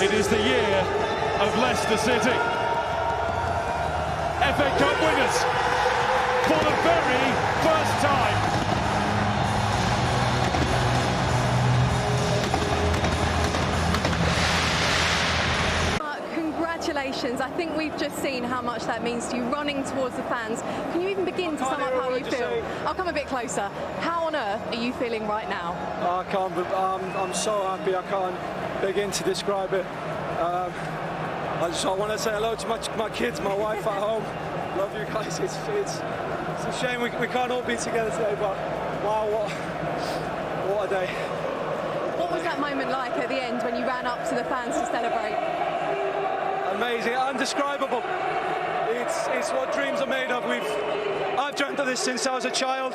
It is the year of Leicester City. FA Cup winners for the very first time. Congratulations. I think we've just seen how much that means to you, running towards the fans. Can you even begin to sum up how you feel? I'll come a bit closer. How on earth are you feeling right now? I can't, but I'm so happy. I can't begin to describe it. I want to say hello to my kids, my wife at home. Love you guys. It's a shame we can't all be together today, but wow, what a day. What was that moment like at the end when you ran up to the fans to celebrate? Amazing, undescribable. It's what dreams are made of. I've dreamt of this since I was a child.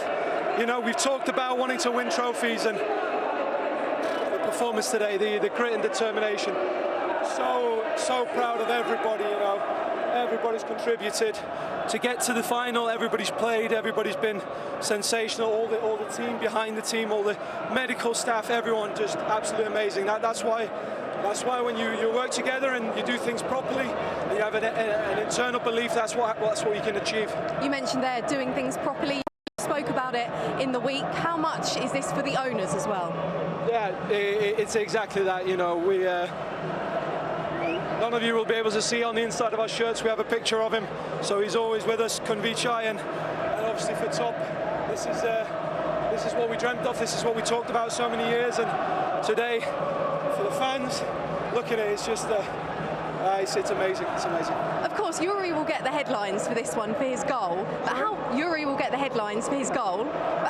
You know, we've talked about wanting to win trophies, and the performance today, the grit and determination. So proud of everybody. You know, everybody's contributed to get to the final. Everybody's played. Everybody's been sensational. All the team behind the team, all the medical staff, everyone just absolutely amazing. That's why when you work together and you do things properly, and you have an internal belief, that's what you can achieve. You mentioned there doing things properly. You spoke about it in the week. How much is this for the owners as well? Yeah, it's exactly that. You know, none of you will be able to see on the inside of our shirts. We have a picture of him, so he's always with us. Kunvichai, and obviously for Top, this is what we dreamt of. This is what we talked about so many years, and today, for the fans, look at it, it's just it's amazing. It's amazing. Of course, Yuri will get the headlines for this one for his goal. But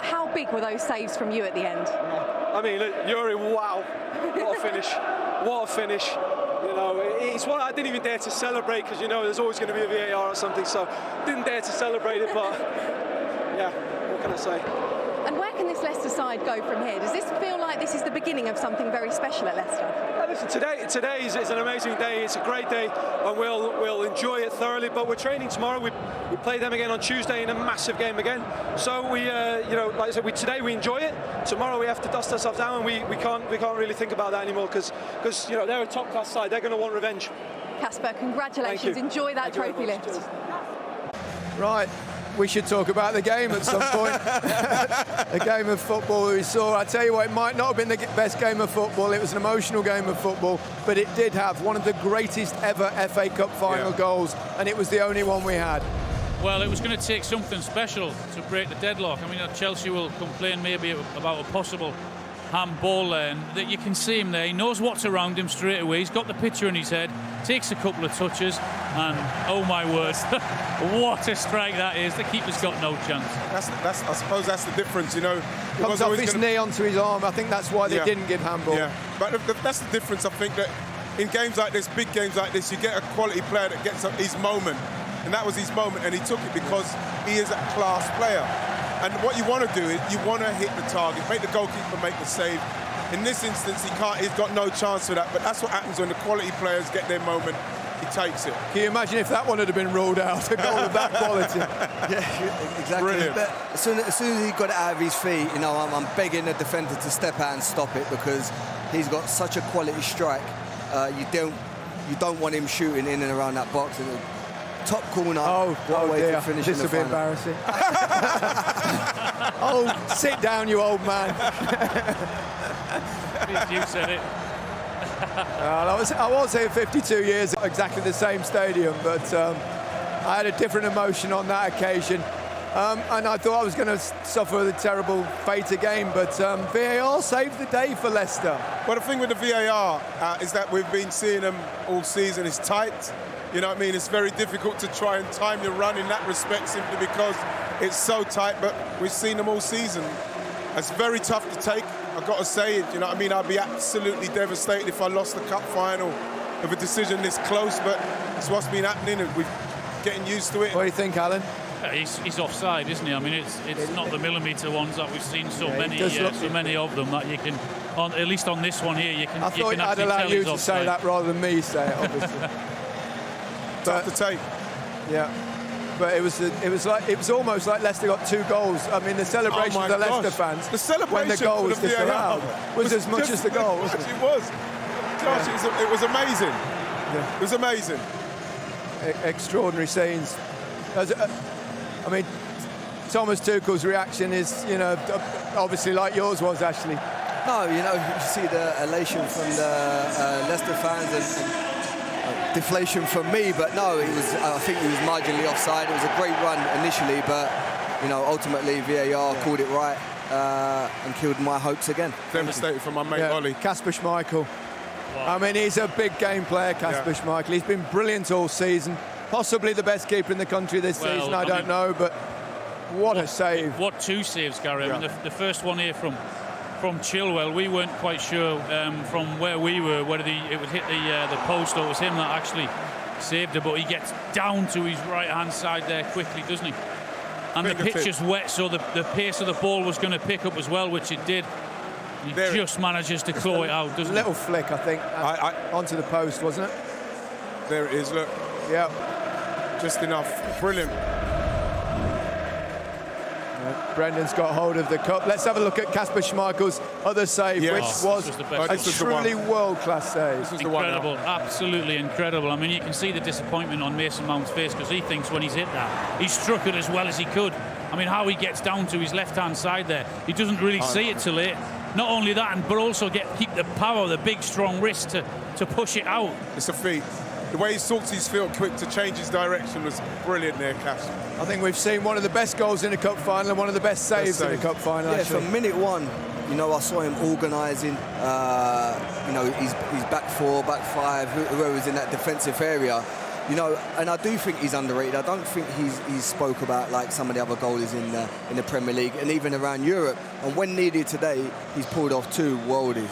how big were those saves from you at the end? I mean, look, Yuri, wow, what a finish! What a finish! You know, it's what I didn't even dare to celebrate, because you know there's always going to be a VAR or something, so didn't dare to celebrate it. But yeah, what can I say? And where can this Leicester side go from here? Does this feel like this is the beginning of something very special at Leicester? Listen, today is an amazing day. It's a great day, and we'll enjoy it thoroughly. But we're training tomorrow. We play them again on Tuesday in a massive game again. So we, you know, like I said, today we enjoy it. Tomorrow we have to dust ourselves down, and we can't really think about that anymore, because you know they're a top class side. They're going to want revenge. Casper, congratulations. Enjoy that trophy lift. Right. We should talk about the game at some point. A game of football we saw. I tell you what, it might not have been the best game of football. It was an emotional game of football, but it did have one of the greatest ever FA Cup final goals, and it was the only one we had. Well, it was going to take something special to break the deadlock. I mean, Chelsea will complain maybe about a possible handball there, and that you can see him there. He knows what's around him straight away. He's got the picture in his head, takes a couple of touches, and oh my word, what a strike that is. The keeper's got no chance. I suppose that's the difference, you know. Comes off his knee onto his arm. I think that's why they didn't give handball. Yeah, but that's the difference. I think that in games like this, big games like this, you get a quality player that gets his moment, and that was his moment, and he took it because he is a class player. And what you want to do is you want to hit the target, make the goalkeeper make the save. In this instance, he's got no chance for that, but that's what happens when the quality players get their moment. He takes it. Can you imagine if that one had been ruled out, a goal of that quality? Yeah, exactly. Brilliant. But as soon as he got it out of his feet, you know, I'm begging the defender to step out and stop it, because he's got such a quality strike. You don't want him shooting in and around that box. Top corner. Oh dear, this will be embarrassing. Oh, sit down, you old man. You said it. I was here 52 years, exactly the same stadium, but I had a different emotion on that occasion. And I thought I was going to suffer the terrible fate again, but VAR saved the day for Leicester. Well, the thing with the VAR is that we've been seeing them all season. It's tight. You know what I mean? It's very difficult to try and time your run in that respect, simply because it's so tight, but we've seen them all season. It's very tough to take, I've got to say. You know what I mean? I'd be absolutely devastated if I lost the cup final of a decision this close, but it's what's been happening, and we're getting used to it. What do you think, Alan? He's offside, isn't he? I mean, it's not the millimetre ones that we've seen so many of them that you can, at least on this one here, you can. I thought I'd allow you to say that rather than me say it, obviously. Tough to take. Yeah, but it was almost like Leicester got 2 goals. I mean, the celebration of the Leicester fans, the celebration when the goal was disallowed, was as much as the goal, wasn't it? It was. gosh, it was amazing. It was amazing. Extraordinary scenes. I mean, Thomas Tuchel's reaction is, you know, obviously like yours was, Ashley. No, you know, you see the elation from the Leicester fans and deflation from me, but no, I think he was marginally offside. It was a great run initially, but, you know, ultimately VAR called it right and killed my hopes again. Devastated for my mate Ollie. Kasper Schmeichel. Wow. I mean, he's a big game player, Kasper Schmeichel. He's been brilliant all season. Possibly the best keeper in the country this season, I don't know, but what a save. What two saves, Gary. I mean, the first one here from Chilwell, we weren't quite sure from where we were whether it would hit the post or it was him that actually saved it, but he gets down to his right-hand side there quickly, doesn't he? And the pitch is wet, so the pace of the ball was going to pick up as well, which it did. He just manages to claw it out, doesn't he? A little flick, I think, onto the post, wasn't it? There it is, look. Yeah. Just enough. Brilliant. Brendan's got hold of the cup. Let's have a look at Kasper Schmeichel's other save, which was a truly world-class save. Incredible, absolutely incredible. I mean, you can see the disappointment on Mason Mount's face because he thinks when he's hit that, he struck it as well as he could. I mean, how he gets down to his left-hand side there, he doesn't really see it till late. Not only that, but also keep the power, the big, strong wrist to push it out. It's a feat. The way he sorts his field quick to change his direction was brilliant there, Cash. I think we've seen one of the best goals in a cup final and one of the best saves in a cup final. Yeah, actually. from minute one, you know, I saw him organising, you know, his back four, back five, whoever's in that defensive area. You know, and I do think he's underrated. I don't think he's spoke about like some of the other goalies in the Premier League and even around Europe. And when needed today, he's pulled off two worldies.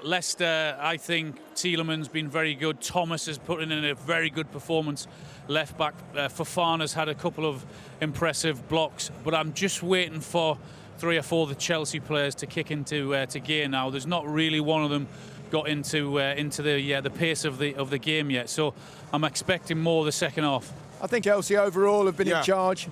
Leicester, I think Tielemans been very good. Thomas has put in a very good performance. Left back Fofana's had a couple of impressive blocks, but I'm just waiting for 3 or 4 of the Chelsea players to kick into gear now. There's not really one of them got into the pace of the game yet, so I'm expecting more the second half. I think Chelsea overall have been in charge.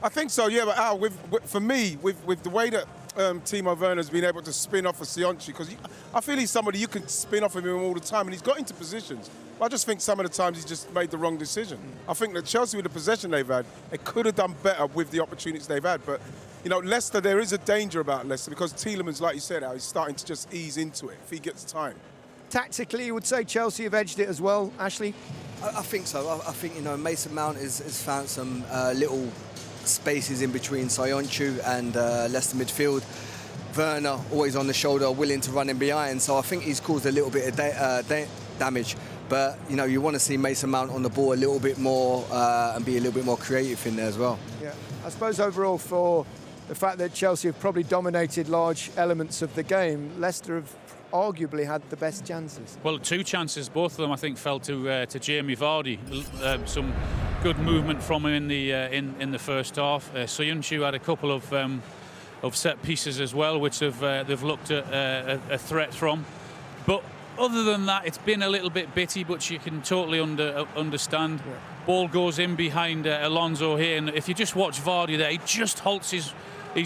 I think so, yeah, but Al, for me, with the way that Timo Werner's been able to spin off of Sionchi, because I feel he's somebody you can spin off of him all the time, and he's got into positions. I just think some of the times he's just made the wrong decision. I think that Chelsea, with the possession they've had, they could have done better with the opportunities they've had. But, you know, Leicester, there is a danger about Leicester because Tielemans, like you said, Al, he's starting to just ease into it if he gets time. Tactically, you would say Chelsea have edged it as well, Ashley? I think so. I think, you know, Mason Mount has found some little spaces in between Sionchu and Leicester midfield. Werner always on the shoulder, willing to run in behind. So I think he's caused a little bit of damage. But, you know, you want to see Mason Mount on the ball a little bit more and be a little bit more creative in there as well. Yeah, I suppose overall for the fact that Chelsea have probably dominated large elements of the game, Leicester have arguably had the best chances. Well, 2 chances, both of them I think fell to Jamie Vardy. Some good movement from him in the first half. Soyuncu had a couple of set pieces as well, which they've looked at a threat from. But other than that, it's been a little bit bitty, but you can totally understand. Yeah. Ball goes in behind Alonso here, and if you just watch Vardy there, he just halts his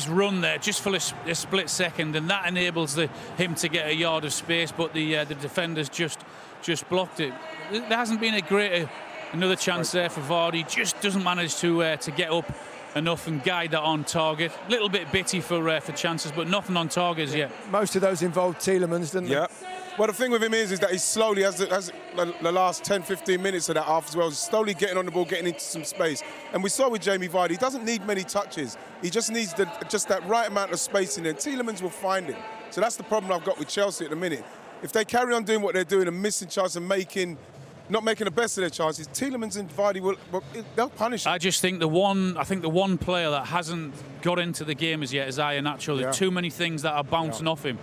run there just for a split second, and that enables him to get a yard of space, but the defenders just blocked it. There hasn't been another chance there for Vardy. Just doesn't manage to get up enough and guide that on target. A little bit bitty for chances, but nothing on targets yet. Most of those involved Tielemans, didn't they? Yeah. Well, the thing with him is that he's slowly, as the last 10-15 minutes of that half as well, he's slowly getting on the ball, getting into some space. And we saw with Jamie Vardy, he doesn't need many touches. He just needs just that right amount of space in there. Tielemans will find him. So that's the problem I've got with Chelsea at the minute. If they carry on doing what they're doing and missing chances and not making the best of their chances, Tielemans and Vardy they'll punish him. I just think the one player that hasn't got into the game as yet is Iheanacho. There's too many things that are bouncing off him.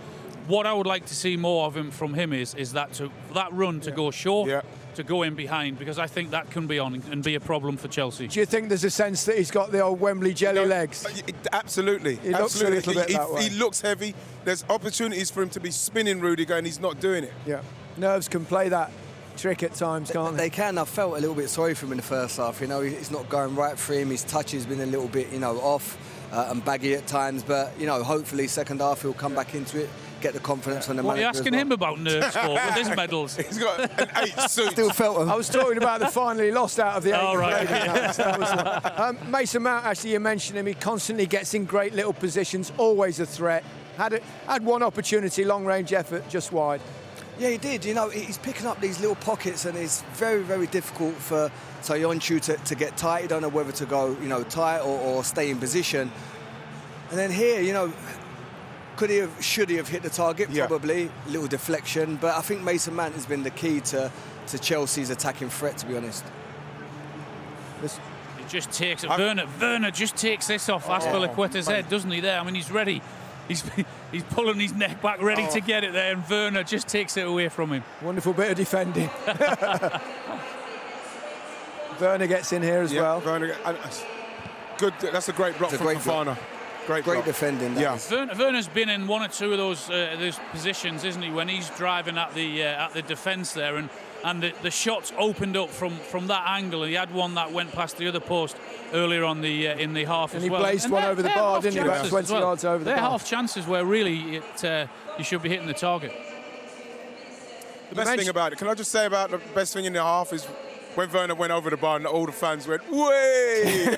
What I would like to see more of him from him is that run to go short, to go in behind, because I think that can be on and be a problem for Chelsea. Do you think there's a sense that he's got the old Wembley jelly legs? Absolutely. He looks a little bit that way. He looks heavy. There's opportunities for him to be spinning Rudiger, and he's not doing it. Yeah. Nerves can play that trick at times, can't they? They can. I felt a little bit sorry for him in the first half. You know, it's not going right for him. His touch has been a little bit, you know, off and baggy at times. But, you know, hopefully second half he'll come back into it. get the confidence from the What are you manager. asking him about nerves for with his medals? He's got an 8 suit. Still felt him. I was talking about the final he lost out of the 8. Oh, right. Mason Mount, actually, you mentioned him. He constantly gets in great little positions, always a threat. Had one opportunity, long-range effort, just wide. Yeah, he did. You know, he's picking up these little pockets, and it's very, very difficult for Soyuncu to get tight. He don't know whether to go, you know, tight or stay in position. And then here, you know, should he have hit the target? Yeah. Probably. Little deflection. But I think Mason Mount has been the key to Chelsea's attacking threat, to be honest. He just takes it. Werner just takes this off Azpilicueta's head, doesn't he? There, I mean, he's ready. He's pulling his neck back, ready to get it there, and Werner just takes it away from him. Wonderful bit of defending. Werner gets in here as well. Werner, good. That's a great block from Fofana. Great defending. Werner's been in one or two of those positions, isn't he? When he's driving at the defence there, and the shots opened up from that angle. He had one that went past the other post earlier on in the half as well. And he blazed one over the bar, didn't he? About 20 yards over the bar. They're half chances where really you should be hitting the target. The best thing about it, can I just say about the best thing in the half is when Werner went over the bar and all the fans went, way!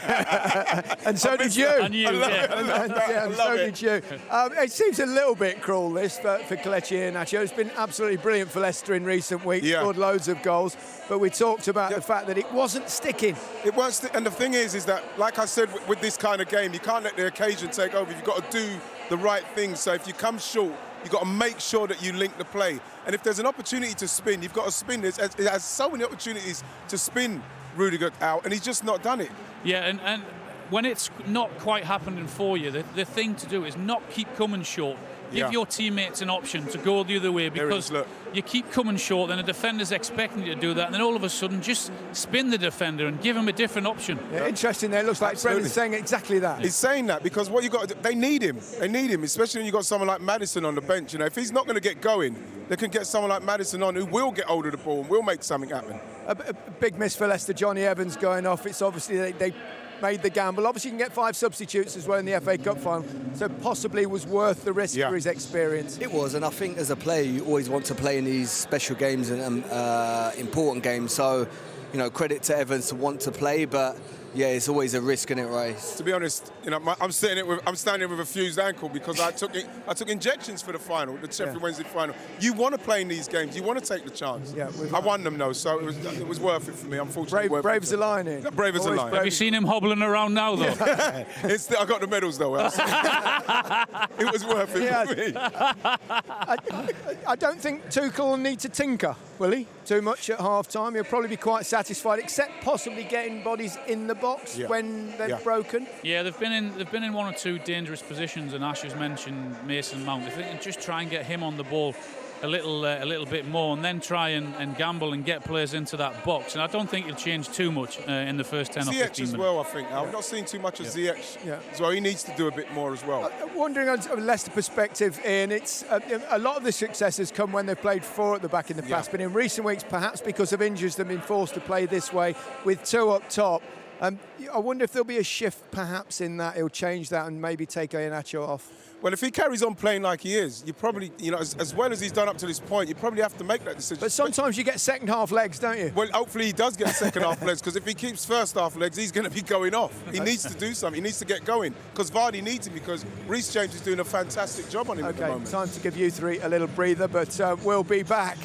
And so did you. And you, and so did you. It seems a little bit cruel, this, for Kelechi Iheanacho. It's been absolutely brilliant for Leicester in recent weeks, scored loads of goals, but we talked about the fact that it wasn't sticking. It wasn't, and the thing is that, like I said, with this kind of game, you can't let the occasion take over. You've got to do the right thing. So if you come short, you've got to make sure that you link the play. And if there's an opportunity to spin, you've got to spin. It has so many opportunities to spin Rudiger out, and he's just not done it. Yeah, and when it's not quite happening for you, the thing to do is not keep coming short. Give your teammates an option to go the other way, because you keep coming short, then the defender's expecting you to do that, and then all of a sudden just spin the defender and give him a different option. Yeah, interesting there. It looks like Brendan's saying exactly that. He's saying that because what you got to do, they need him. They need him, especially when you've got someone like Maddison on the bench. You know, if he's not going to get going, they can get someone like Maddison on who will get hold of the ball and will make something happen. A big miss for Leicester, Johnny Evans going off. It's obviously they made the gamble. Obviously, you can get 5 substitutes as well in the FA Cup final, so possibly was worth the risk for his experience. It was, and I think as a player, you always want to play in these special games and important games. So, you know, credit to Evans to want to play, but yeah, it's always a risk in it, right? To be honest, you know, I'm standing with a fused ankle because I took injections for the final, the Sheffield Wednesday final. You want to play in these games, you want to take the chance. Yeah, I won them though, so it was worth it for me. Unfortunately, brave as a lion. Brave as a lion. Have you seen him hobbling around now though? I got the medals though. It was worth it for me. I don't think Tuchel will need to tinker, will he? Too much at half-time. He'll probably be quite satisfied, except possibly getting bodies in the box when they're broken. Yeah, they've been in one or two dangerous positions, and Ash has mentioned Mason Mount. If they can just try and get him on the ball a little bit more, and then try and gamble and get players into that box. And I don't think he'll change too much in the first 10 or 15 minutes. Ziyech as well, I think. I've not seen too much of Ziyech as well. He needs to do a bit more as well. Wondering on a Leicester perspective, Ian, it's a lot of the success has come when they've played 4 at the back in the past, but in recent weeks, perhaps because of injuries, they've been forced to play this way with 2 up top. I wonder if there'll be a shift perhaps in that. He'll change that and maybe take Iheanacho off. Well, if he carries on playing like he is, you probably, you know, as well as he's done up to this point, you probably have to make that decision. But sometimes you get second half legs, don't you? Well, hopefully he does get second half legs, because if he keeps first half legs, he's going to be going off. He needs to do something. He needs to get going, because Vardy needs him, because Reece James is doing a fantastic job on him at the moment. Time to give you 3 a little breather, but we'll be back